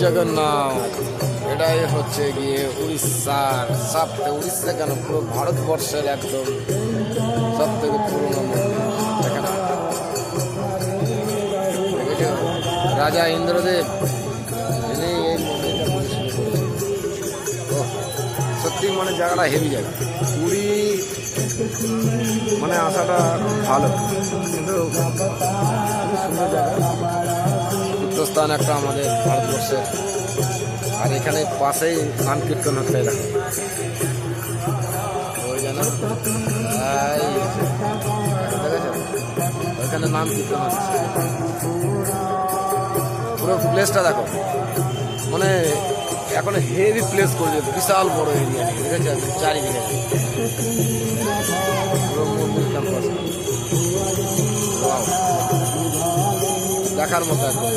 জগন্নাথ। এটাই হচ্ছে গিয়ে উড়িষ্যার উড়িষ্যা কেন পুরো ভারতবর্ষের একদম সব থেকে পুরনো মন্দির। এখানে রাজা ইন্দ্রদেব ইনি এই মন্দিরটা প্রতিষ্ঠা করেছেন। সত্যি মানে জায়গাটা হেভি জায়গা। পুরী মানে আসাটা ভালো, কিন্তু খুবই সুন্দর জায়গা। তীর্থস্থান একটা আমাদের ভারতবর্ষের। আর এখানে পাশেই নাম কীর্তন হচ্ছে, দেখো ওই যেন দেখেছো ওইখানে নাম কীর্তন হচ্ছে। পুরো প্লেসটা দেখো, মানে এখন হেভি প্লেস করছে, বিশাল বড় এরিয়া, ঠিক আছে, চারিদিকে পুরো মন্দির ক্যাম্পাস দেখার মতো একদম।